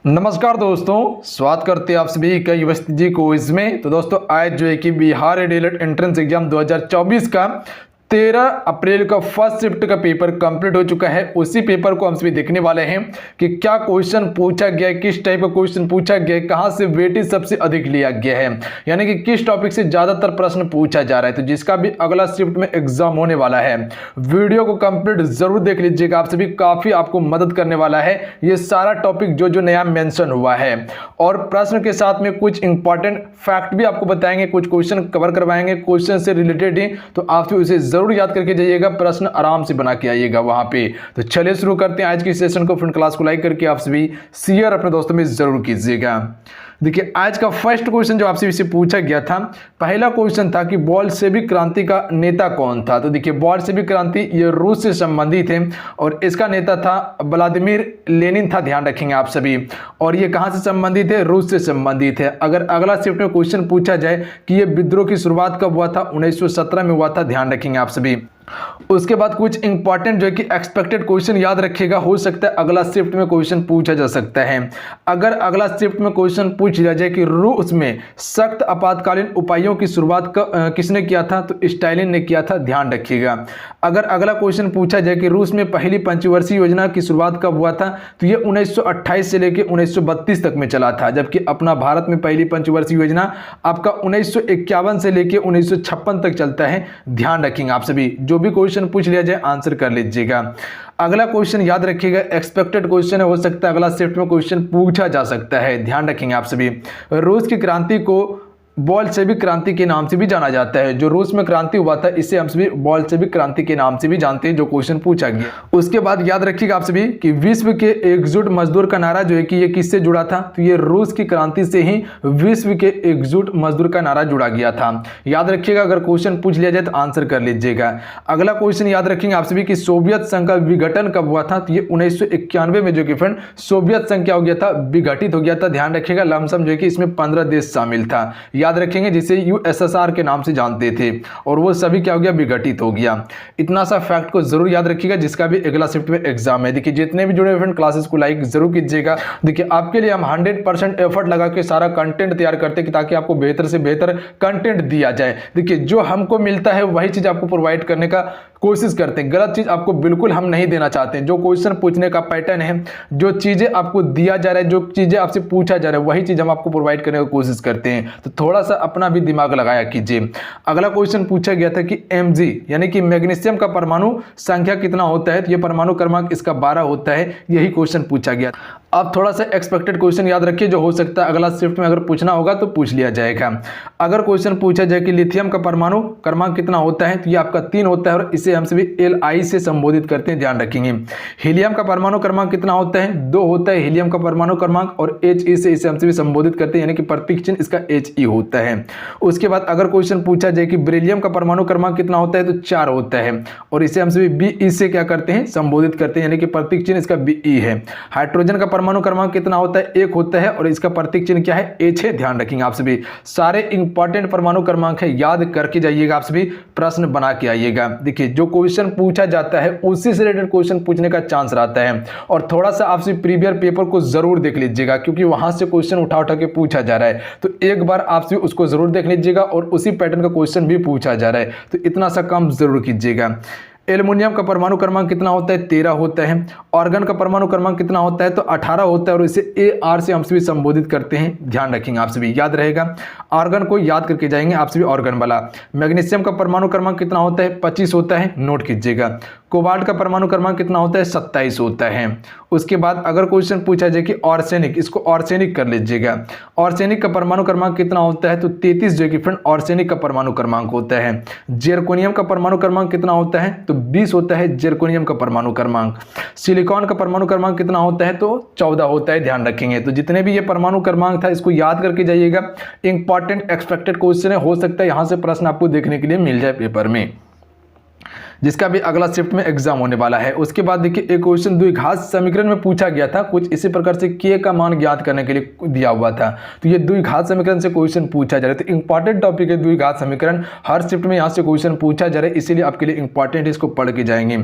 नमस्कार दोस्तों, स्वागत करते हैं आप सभी का यूएसटी जी क्विज में। तो दोस्तों आज जो है कि बिहार डीएलएड एंट्रेंस एग्जाम 2024 का 13 अप्रैल का फर्स्ट शिफ्ट का पेपर कंप्लीट हो चुका है। उसी पेपर को हम सभी देखने वाले हैं कि क्या क्वेश्चन पूछा गया है, किस टाइप का क्वेश्चन पूछा गया है, कहां से वेटेज सबसे अधिक लिया गया है, यानी कि किस टॉपिक से ज्यादातर प्रश्न पूछा जा रहा है। तो जिसका भी अगला शिफ्ट में एग्जाम होने वाला है, वीडियो को कंप्लीट जरूर देख लीजिएगा। आप सभी काफी आपको मदद करने वाला है ये सारा टॉपिक जो नया मेंशन हुआ है। और प्रश्न के साथ में कुछ इंपॉर्टेंट फैक्ट भी आपको बताएंगे, कुछ क्वेश्चन कवर करवाएंगे क्वेश्चन से रिलेटेड ही। तो आप उसे जरूर याद करके जाइएगा, प्रश्न आराम से बना के आइएगा वहां पे। तो चलिए शुरू करते हैं आज की सेशन को। फ्रेंड क्लास को लाइक करके आप सभी शेयर अपने दोस्तों में जरूर कीजिएगा। देखिए आज का फर्स्ट क्वेश्चन जो आपसे इसे पूछा गया था, पहला क्वेश्चन था कि बोल्शेविक क्रांति का नेता कौन था। तो देखिए बोल्शेविक क्रांति ये रूस से संबंधित है और इसका नेता था व्लादिमीर लेनिन था, ध्यान रखेंगे आप सभी। और ये कहां से संबंधित है? रूस से संबंधित है। अगर अगला शिफ्ट में क्वेश्चन पूछा जाए कि ये विद्रोह की शुरुआत कब हुआ था, 1917 में हुआ था, ध्यान रखेंगे आप सभी। उसके बाद कुछ इंपॉर्टेंट जो है कि एक्सपेक्टेड क्वेश्चन याद रखिएगा, हो सकता है अगला शिफ्ट में क्वेश्चन पूछा जा सकता है। अगर अगला शिफ्ट में क्वेश्चन पूछ लिया जाए कि रूस में सख्त आपातकालीन उपायों की शुरुआत किसने किया था, तो स्टालिन ने किया था, ध्यान रखिएगा। अगर अगला क्वेश्चन पूछा जाए कि रूस में पहली पंचवर्षीय योजना की शुरुआत कब हुआ था, तो यह 1928 से लेकर 1932 तक में चला था। जबकि अपना भारत में पहली पंचवर्षीय योजना आपका 1951 से लेकर 1956 तक चलता है, ध्यान रखेंगे आप सभी। जो भी क्वेश्चन पूछ लिया जाए आंसर कर लीजिएगा। अगला क्वेश्चन याद रखिएगा, एक्सपेक्टेड क्वेश्चन है, हो सकता है अगला शिफ्ट में क्वेश्चन पूछा जा सकता है, ध्यान रखेंगे आप सभी। रूस की क्रांति को बोल्शेविक क्रांति के नाम से भी जाना जाता है। जो रूस में क्रांति हुआ था इसे हम सभी बोल्शेविक क्रांति के नाम से भी जानते हैं, जो क्वेश्चन पूछा गया। उसके बाद याद रखिएगा आप सभी कि विश्व के एकजुट मजदूर का नारा जो है कि ये किससे जुड़ा था, तो ये रूस की क्रांति से ही विश्व के एकजुट मजदूर का नारा जुड़ा गया था। याद रखिएगा, अगर क्वेश्चन पूछ लिया जाए तो आंसर कर लीजिएगा। अगला क्वेश्चन याद रखेंगे आप सभी कि सोवियत संघ का विघटन कब हुआ था, तो ये 1991 में जो कि फ्रेंड सोवियत संघ क्या हो गया था, विघटित हो गया था, ध्यान रखिएगा। लमसम जो है कि इसमें 15 देश शामिल था, याद रखेंगे, जिसे यूएसएसआर के नाम से जानते थे, और वो सभी क्या हो गया, विघटित हो गया। इतना सा फैक्ट को जरूर याद रखिएगा, जिसका भी अगला शिफ्ट में एग्जाम है। देखिए जितने भी जुड़े फ्रेंड क्लासेस को लाइक जरूर कीजिएगा। देखिए आपके लिए हम 100% एफर्ट लगा के सारा कंटेंट तैयार करते हैं ताकि आपको बेहतर से बेहतर कंटेंट दिया जाए। देखिए जो हमको मिलता है वही चीज आपको प्रोवाइड करने का कोशिश करते हैं, गलत चीज आपको बिल्कुल हम नहीं देना चाहते हैं। जो क्वेश्चन पूछने का पैटर्न है, जो चीजें आपको दिया जा रहा है, जो चीजें आपसे पूछा जा रहा है, वही चीज हम आपको प्रोवाइड करने की कोशिश करते हैं। तो थोड़ा सा अपना भी दिमाग लगाया कीजिए। अगला क्वेश्चन पूछा गया था कि Mg यानी कि मैग्नीशियम का परमाणु संख्या कितना होता है, तो ये परमाणु क्रमांक इसका 12 होता है, यही क्वेश्चन पूछा गया। अब थोड़ा सा एक्सपेक्टेड क्वेश्चन याद रखिए, जो हो सकता है अगला शिफ्ट में अगर पूछना होगा तो पूछ लिया जाएगा। अगर क्वेश्चन पूछा जाए कि लिथियम का परमाणु क्रमांक कितना होता है, तो ये आपका 3 होता है और इसे हम सभी Li से संबोधित करते हैं, ध्यान रखेंगे। हीलियम का परमाणु क्रमांक कितना होता है, 2 होता है हीलियम का परमाणु क्रमांक, और He से इसे हम सभी संबोधित करते हैं, यानी कि प्रतीक चिन्ह इसका He होता है। उसके बाद अगर क्वेश्चन पूछा जाए कि बेरिलियम का परमाणु क्रमांक कितना होता है, तो 4 होता है, और इसे हम सभी Be से क्या करते हैं, संबोधित करते हैं, यानी कि प्रतीक चिन्ह इसका Be है। हाइड्रोजन का परमाणु क्रमांक कितना होता है, 1 होता है, और इसका प्रतीक चिन्ह क्या है, H है, ध्यान रखेंगे आप सभी। सारे इंपॉर्टेंट परमाणु क्रमांक है, याद करके जाइएगा आप सभी, प्रश्न बना के आइएगा। देखिए जो क्वेश्चन पूछा जाता है उसी से रिलेटेड क्वेश्चन पूछने का चांस रहता है, और थोड़ा सा आपसे प्रीवियस पेपर को जरूर देख लीजिएगा, क्योंकि वहां से क्वेश्चन उठा उठा के पूछा जा रहा है। तो एक बार आपसे उसको जरूर देख लीजिएगा, और उसी पैटर्न का क्वेश्चन भी पूछा जा रहा है, तो इतना सा काम जरूर कीजिएगा। एल्युमिनियम का परमाणु क्रमांक कितना होता है, 13 होता है। ऑर्गन का परमाणु क्रमांक कितना होता है, तो 18 होता है, और इसे AR से हम सभी संबोधित करते हैं, ध्यान रखेंगे आप सभी, याद रहेगा। ऑर्गन को याद करके जाएंगे आप सभी, ऑर्गन वाला। मैग्नीशियम का परमाणु क्रमांक कितना होता है, 25 होता है, नोट कीजिएगा। कोबाल्ट का परमाणु क्रमांक कितना होता है, 27 होता है। उसके बाद अगर क्वेश्चन पूछा जाए कि आर्सेनिक, इसको आर्सेनिक कर लीजिएगा। आर्सेनिक का परमाणु क्रमांक कितना होता है, तो 33 जो कि फ्रेंड आर्सेनिक का परमाणु क्रमांक होता है। जिरकोनियम का परमाणु क्रमांक कितना होता है, तो 20 होता है, जिरकोनियम का परमाणु क्रमांक। सिलिकॉन का परमाणु क्रमांक कितना होता है, तो 14 होता है, ध्यान रखेंगे। तो जितने भी ये परमाणु क्रमांक था इसको याद करके जाइएगा, इंपॉर्टेंट एक्सपेक्टेड क्वेश्चन है, हो सकता है यहां से प्रश्न आपको देखने के लिए मिल जाए पेपर में। जिसका भी अगला शिफ्ट में एग्जाम होने वाला है। उसके बाद देखिए एक क्वेश्चन द्विघात समीकरण में पूछा गया था, कुछ इसी प्रकार से k का मान ज्ञात करने के लिए दिया हुआ था। तो ये द्विघात समीकरण से क्वेश्चन पूछा जा रहा है, तो इंपॉर्टेंट टॉपिक है द्विघात समीकरण, हर शिफ्ट में यहाँ से क्वेश्चन पूछा जा रहा है, इसीलिए आपके लिए इंपॉर्टेंट, इसको पढ़ के जाएंगे।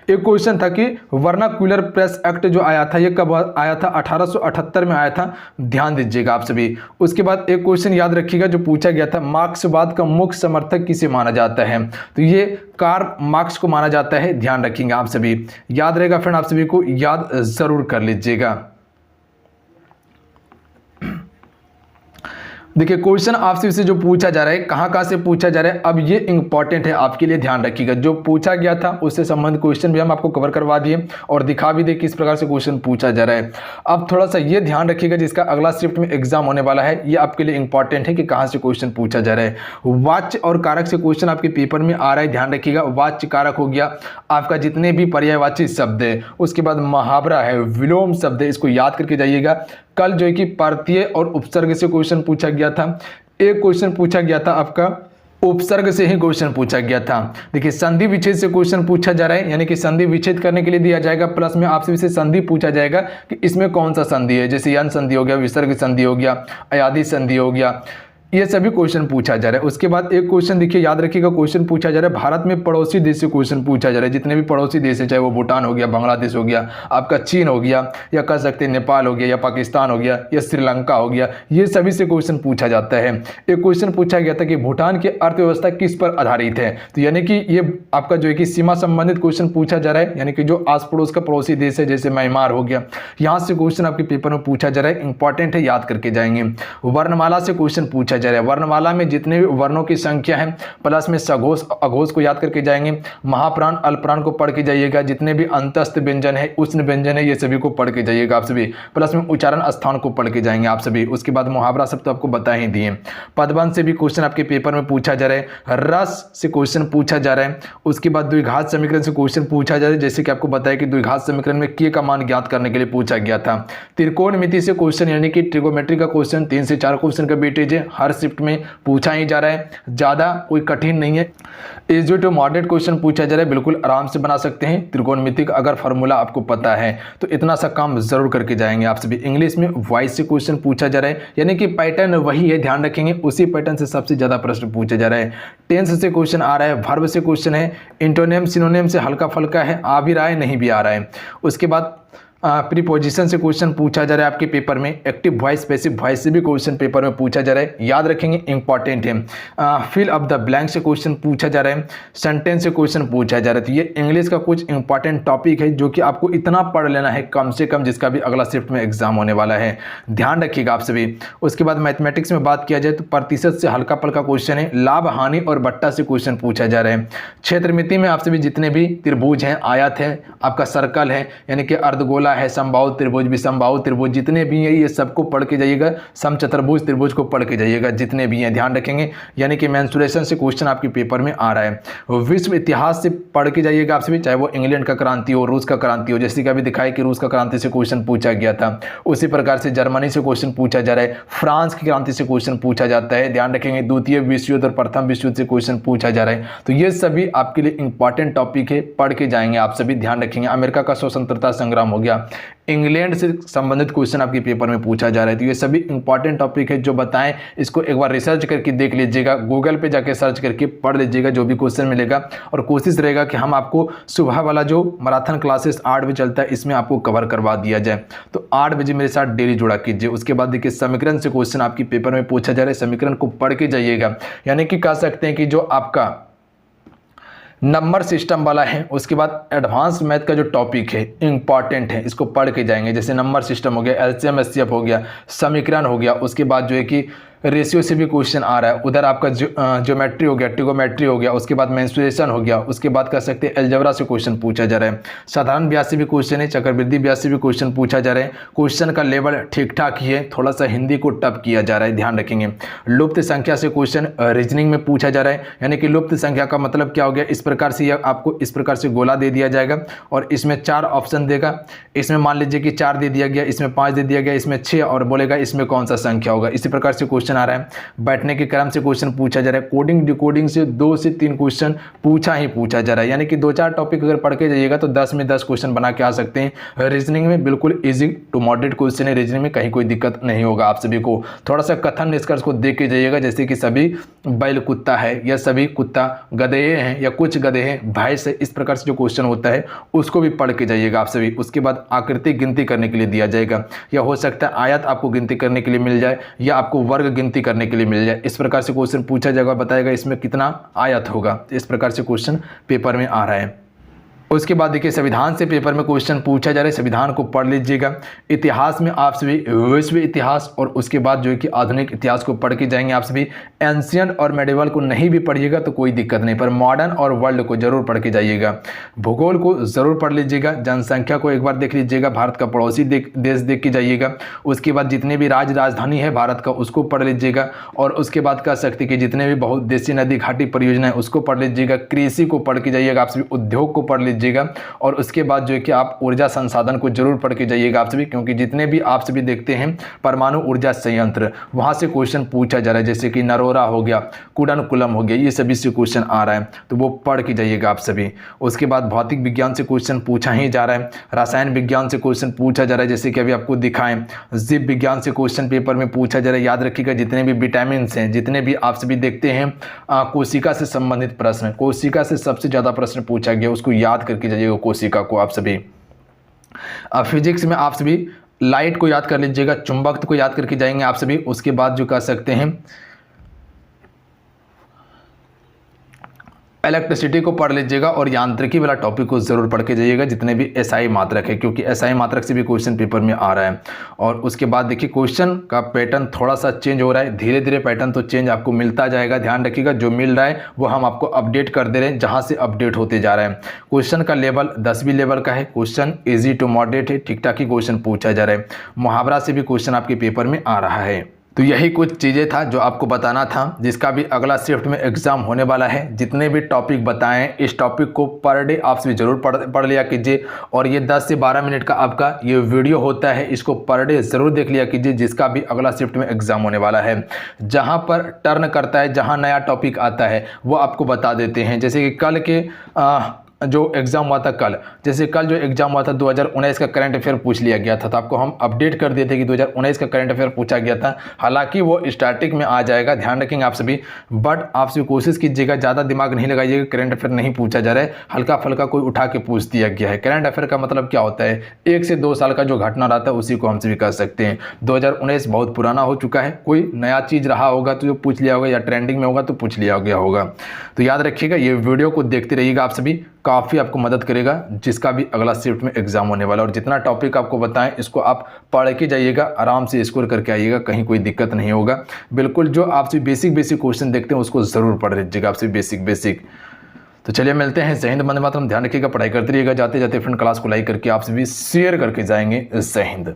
एक क्वेश्चन था कि वर्नाक्यूलर प्रेस एक्ट जो आया था, ये कब आया था? 1878 में आया था, ध्यान दीजिएगा आप सभी। उसके बाद एक क्वेश्चन याद रखिएगा जो पूछा गया था, मार्क्सवाद का मुख्य समर्थक किसे माना जाता है? तो ये कार्ल मार्क्स को माना जाता है, ध्यान रखेंगे आप सभी, याद रहेगा फ्रेंड, आप सभी को याद जरूर कर लीजिएगा। देखिए क्वेश्चन आपसे से जो पूछा जा रहा है, कहाँ से पूछा जा रहा है, अब ये इंपॉर्टेंट है आपके लिए, ध्यान रखिएगा। जो पूछा गया था उससे संबंधित क्वेश्चन भी हम आपको कवर करवा दिए और दिखा भी दे किस प्रकार से क्वेश्चन पूछा जा रहा है। अब थोड़ा सा ये ध्यान रखिएगा, जिसका अगला शिफ्ट में एग्जाम होने वाला है, ये आपके लिए इंपॉर्टेंट है कि कहाँ से क्वेश्चन पूछा जा रहा है। वाच्य और कारक से क्वेश्चन आपके पेपर में आ रहा है, ध्यान रखिएगा। वाच्य कारक हो गया आपका जितने भी पर्यायवाची शब्द है, उसके बाद मुहावरा है, विलोम शब्द है, इसको याद करके जाइएगा। कल जो है कि प्रत्यय और उपसर्ग से क्वेश्चन पूछा गया था, एक क्वेश्चन पूछा गया था आपका उपसर्ग से ही क्वेश्चन पूछा गया था। देखिए संधि विच्छेद से क्वेश्चन पूछा जा रहा है, यानी कि संधि विच्छेद करने के लिए दिया जाएगा, प्लस में आपसे इसे संधि पूछा जाएगा कि इसमें कौन सा संधि है, जैसे यन संधि हो गया, विसर्ग संधि हो गया, अयादि संधि हो गया, ये सभी क्वेश्चन पूछा जा रहा है। उसके बाद एक क्वेश्चन देखिए याद रखिएगा, क्वेश्चन पूछा जा रहा है भारत में पड़ोसी देश से क्वेश्चन पूछा जा रहा है। जितने भी पड़ोसी देश है, चाहे वो भूटान हो गया, बांग्लादेश हो गया, आपका चीन हो गया, या कह सकते हैं नेपाल हो गया, या पाकिस्तान हो गया, या श्रीलंका हो गया, ये सभी से क्वेश्चन पूछा जाता है। एक क्वेश्चन पूछा गया था कि भूटान की अर्थव्यवस्था किस पर आधारित है, तो यानी कि ये आपका जो है कि सीमा संबंधित क्वेश्चन पूछा जा रहा है, यानी कि जो आस पड़ोस का पड़ोसी देश है, जैसे म्यांमार हो गया, यहाँ से क्वेश्चन आपके पेपर में पूछा जा रहा है, इंपॉर्टेंट है, याद करके जाएंगे। वर्णमाला से क्वेश्चन पूछा जा रहा है, वर्णमाला में जितने भी वर्णों की संख्या है, प्लस में सघोष अघोष को याद करके जाएंगे, महाप्राण अल्पप्राण को पढ़ के जाइएगा, जितने भी अंतस्थ व्यंजन है, उष्ण व्यंजन है, ये सभी को पढ़ के जाइएगा आप सभी, प्लस में उच्चारण स्थान को पढ़ के जाएंगे आप सभी। उसके बाद मुहावरा सब तो आपको बता ही दिए। पदबंध से भी क्वेश्चन आपके पेपर में पूछा जा रहा है, रस से क्वेश्चन पूछा जा रहा है। उसके बाद द्विघात समीकरण से क्वेश्चन पूछा जा रहा है, जैसे कि आपको बताया कि द्विघात समीकरण में k का मान ज्ञात करने के लिए पूछा गया था। त्रिकोणमिति से क्वेश्चन, यानी कि ट्रिगोमेट्री का क्वेश्चन 3 से 4 क्वेश्चन का वेटेज है, हर शिफ्ट में पूछा ही जा रहा है, ज्यादा कोई कठिन नहीं है। इजी टू मॉडरेट क्वेश्चन पूछा जा रहा है, बिल्कुल आराम से बना सकते हैं त्रिकोणमिति का अगर फॉर्मूला आपको पता है तो, इतना सा काम जरूर करके जाएंगे आप सभी। इंग्लिश में वॉइस से क्वेश्चन पूछा जा रहा है, यानी कि पैटर्न वही है, ध्यान रखेंगे, उसी पैटर्न से सबसे ज्यादा प्रश्न पूछा जा रहा है। टेंस से क्वेश्चन आ रहा है, वर्ब से क्वेश्चन है, इंटोनेम सिनोनेम से हल्का फल्का है, आ भी रहा है, नहीं भी आ रहा है। उसके बाद प्रीपोजिशन से क्वेश्चन पूछा जा रहा है आपके पेपर में, एक्टिव वॉइस पैसिव वॉइस से भी क्वेश्चन पेपर में पूछा जा रहा है, याद रखेंगे, इंपॉर्टेंट है। फिल अप द ब्लैंक से क्वेश्चन पूछा जा रहा है, सेंटेंस से क्वेश्चन पूछा जा रहा है। तो ये इंग्लिश का कुछ इंपॉर्टेंट टॉपिक है जो कि आपको इतना पढ़ लेना है कम से कम, जिसका भी अगला शिफ्ट में एग्जाम होने वाला है, ध्यान रखिएगा आप सभी। उसके बाद मैथमेटिक्स में बात किया जाए तो प्रतिशत से हल्का पल्का क्वेश्चन है, लाभ हानि और बट्टा से क्वेश्चन पूछा जा रहा है। क्षेत्रमिति में आपसे भी जितने भी त्रिभुज हैं, आयत है, आपका सर्कल है, यानी कि अर्धगोला है, समबाहु त्रिभुज, विषमबाहु त्रिभुज, जितने भी हैं ये सबको पढ़ के जाइएगा। समचतुर्भुज त्रिभुज को पढ़ के जाइएगा, जितने भी हैं ध्यान रखेंगे, यानी कि मेंसुरेशन से क्वेश्चन आपके पेपर में आ रहा है। विश्व इतिहास से पढ़ के जाइएगा आप सभी, चाहे वो इंग्लैंड का क्रांति हो, रूस का क्रांति हो, जैसे कि अभी दिखाई कि रूस का क्रांति से क्वेश्चन पूछा गया था, उसी प्रकार से जर्मनी से क्वेश्चन पूछा जा रहा है, फ्रांस की क्रांति से क्वेश्चन पूछा जाता है, ध्यान रखेंगे, द्वितीय विश्व युद्ध और प्रथम विश्व युद्ध से क्वेश्चन पूछा जा रहा है। तो ये सभी आपके लिए इंपॉर्टेंट टॉपिक है, पढ़ के जाएंगे आप सभी, ध्यान रखेंगे। अमेरिका का स्वतंत्रता संग्राम हो गया, इंग्लैंड से संबंधित क्वेश्चन आपके पेपर में पूछा जा रहा है। तो ये सभी इंपॉर्टेंट टॉपिक है जो बताएं, इसको एक बार रिसर्च करके देख लीजिएगा, गूगल पे जाके सर्च करके पढ़ लीजिएगा, जो भी क्वेश्चन मिलेगा, और कोशिश रहेगा कि हम आपको सुबह वाला जो मैराथन क्लासेस 8 बजे चलता है, इसमें आपको कवर करवा दिया जाए। तो 8 बजे मेरे साथ डेली जुड़ा कीजिए। उसके बाद देखिए समीकरण से क्वेश्चन आपके पेपर में पूछा जा रहा है, समीकरण को पढ़ के जाइएगा, यानी कि कह सकते हैं कि जो आपका नंबर सिस्टम वाला है, उसके बाद एडवांस मैथ का जो टॉपिक है इंपॉर्टेंट है, इसको पढ़ के जाएंगे। जैसे नंबर सिस्टम हो गया, एलसीएम एचसीएफ हो गया, समीकरण हो गया, उसके बाद जो है कि रेशियो से भी क्वेश्चन आ रहा है, उधर आपका ज्योमेट्री हो गया, ट्रिगोमेट्री हो गया, उसके बाद मेंसुरेशन हो गया, उसके बाद कह सकते हैं अलजेब्रा से क्वेश्चन पूछा जा रहा है, साधारण ब्याज से भी क्वेश्चन है, चक्रवृद्धि ब्याज से भी क्वेश्चन पूछा जा रहा है। क्वेश्चन का लेवल ठीक ठाक ही है, थोड़ा सा हिंदी को टफ किया जा रहा है, ध्यान रखेंगे। लुप्त संख्या से क्वेश्चन रीजनिंग में पूछा जा रहा है, यानी कि लुप्त संख्या का मतलब क्या हो गया, इस प्रकार से आपको इस प्रकार से गोला दे दिया जाएगा और इसमें 4 ऑप्शन देगा, इसमें मान लीजिए कि 4 दे दिया गया, इसमें 5 दे दिया गया, इसमें 6, और बोलेगा इसमें कौन सा संख्या होगा। इसी प्रकार से क्वेश्चन क्वेश्चन आ रहा है। बैठने के क्रम से क्वेश्चन पूछा जा रहा है। कोडिंग डिकोडिंग से 2 से 3 क्वेश्चन पूछा जा रहा है, यानी कि 2-4 टॉपिक अगर पढ़ के जाइएगा तो 10 में 10 क्वेश्चन बना के आ सकते हैं। रीजनिंग में बिल्कुल इजी टू मॉडरेट क्वेश्चन है, रीजनिंग में कहीं कोई दिक्कत नहीं होगा। आप सभी को थोड़ा सा कथन निष्कर्ष को देख के जाइएगा, जैसे कि सभी बैल कुत्ता है या सभी कुत्ता गधे हैं या कुछ गधे हैं भैंस है, इस प्रकार से जो क्वेश्चन होता है उसको भी पढ़ के जाइएगा आप सभी। उसके बाद आकृति गिनती करने के लिए दिया जाएगा, या हो सकता है आयत आपको गिनती करने के लिए मिल जाए या आपको वर्ग गिनती करने के लिए मिल जाए। इस प्रकार से क्वेश्चन पूछा जाएगा, बताएगा इसमें कितना आयत होगा। इस प्रकार से क्वेश्चन पेपर में आ रहा है। उसके बाद देखिए संविधान से पेपर में क्वेश्चन पूछा जा रहा है, संविधान को पढ़ लीजिएगा। इतिहास में आप सभी विश्व इतिहास और उसके बाद जो है कि आधुनिक इतिहास को पढ़ के जाएंगे आप सभी। एंशियंट और मेडिवल को नहीं भी पढ़िएगा तो कोई दिक्कत नहीं, पर मॉडर्न और वर्ल्ड को जरूर पढ़ के जाइएगा। भूगोल को जरूर पढ़ लीजिएगा। जनसंख्या को एक बार देख लीजिएगा, भारत का पड़ोसी देश देख के जाइएगा। उसके बाद जितने भी राजधानी है भारत का उसको पढ़ लीजिएगा, और उसके बाद कह सकते कि जितने भी बहुउद्देशीय नदी घाटी परियोजना है उसको पढ़ लीजिएगा। कृषि को पढ़ के जाइएगा आप सभी, उद्योग को पढ़ लीजिएगा, और उसके बाद जो है कि आप ऊर्जा संसाधन को जरूर पढ़ के जाइएगा आप सभी, क्योंकि जितने भी आप सभी देखते हैं परमाणु ऊर्जा संयंत्र वहां से क्वेश्चन पूछा जा रहा है, जैसे कि नरोरा हो गया, कुडनकुलम हो गया, ये सभी से क्वेश्चन आ रहा है, तो वो पढ़ के जाइएगा आप सभी। उसके बाद भौतिक विज्ञान से क्वेश्चन पूछा ही जा रहा है, रसायन विज्ञान से क्वेश्चन पूछा जा रहा है, जैसे कि अभी आपको दिखाएं। जीव विज्ञान से क्वेश्चन पेपर में पूछा जा रहा है। याद रखिएगा जितने भी विटामिन हैं, जितने भी आप सभी देखते हैं कोशिका से संबंधित प्रश्न, कोशिका से सबसे ज्यादा प्रश्न पूछा गया, उसको याद करके जाइएगा कोशिका को आप सभी। फिजिक्स में आप सभी लाइट को याद कर लीजिएगा, चुंबक को याद करके जाएंगे आप सभी। उसके बाद जो कह सकते हैं इलेक्ट्रिसिटी को पढ़ लीजिएगा, और यांत्रिकी वाला टॉपिक को जरूर पढ़ के जाइएगा, जितने भी एसआई मात्रक है, क्योंकि एसआई मात्रक से भी क्वेश्चन पेपर में आ रहा है। और उसके बाद देखिए क्वेश्चन का पैटर्न थोड़ा सा चेंज हो रहा है, धीरे धीरे पैटर्न तो चेंज आपको मिलता जाएगा। ध्यान रखिएगा जो मिल रहा है वो हम आपको अपडेट कर दे रहे हैं, जहां से अपडेट होते जा रहा है। क्वेश्चन का लेवल 10वीं लेवल का है, क्वेश्चन इजी टू मॉडरेट है, ठीक ठाक ही क्वेश्चन पूछा जा रहा है। मुहावरा से भी क्वेश्चन आपके पेपर में आ रहा है। तो यही कुछ चीज़ें था जो आपको बताना था, जिसका भी अगला शिफ्ट में एग्जाम होने वाला है। जितने भी टॉपिक बताएं इस टॉपिक को पर डे आप भी जरूर पढ़ लिया कीजिए, और ये 10 से 12 मिनट का आपका ये वीडियो होता है, इसको पर डे ज़रूर देख लिया कीजिए, जिसका भी अगला शिफ्ट में एग्जाम होने वाला है। जहाँ पर टर्न करता है, जहाँ नया टॉपिक आता है वो आपको बता देते हैं। जैसे कि कल के जो एग्ज़ाम हुआ था कल, जैसे कल जो एग्ज़ाम हुआ था 2019 का करंट अफेयर पूछ लिया गया था, तो आपको हम अपडेट कर दिए थे कि 2019 का करंट अफेयर पूछा गया था। हालांकि वो स्टार्टिंग में आ जाएगा, ध्यान रखेंगे आप सभी, बट आप सभी कोशिश कीजिएगा, ज़्यादा दिमाग नहीं लगाइएगा। करंट अफेयर नहीं पूछा जा रहा है, हल्का फुल्का कोई उठा के पूछ दिया गया है। करंट अफेयर का मतलब क्या होता है, 1 से 2 साल का जो घटना रहता है उसी को हम सभी कह सकते हैं। 2019 बहुत पुराना हो चुका है, कोई नया चीज़ रहा होगा तो जो पूछ लिया होगा, या ट्रेंडिंग में होगा तो पूछ लिया गया होगा। तो याद रखिएगा, ये वीडियो को देखते रहिएगा आप सभी, काफ़ी आपको मदद करेगा जिसका भी अगला शिफ्ट में एग्जाम होने वाला। और जितना टॉपिक आपको बताएं इसको आप पढ़ के जाइएगा, आराम से स्कोर करके आइएगा, कहीं कोई दिक्कत नहीं होगा। बिल्कुल जो आपसे बेसिक क्वेश्चन देखते हैं उसको ज़रूर पढ़ लीजिएगा आपसे बेसिक। तो चलिए मिलते हैं। जय हिंद, वंदे मातरम। ध्यान रखिएगा, पढ़ाई करते रहिएगा। जाते जाते फ्रेंड क्लास को लाइक करके आपसे भी शेयर करके जाएंगे। जय हिंद।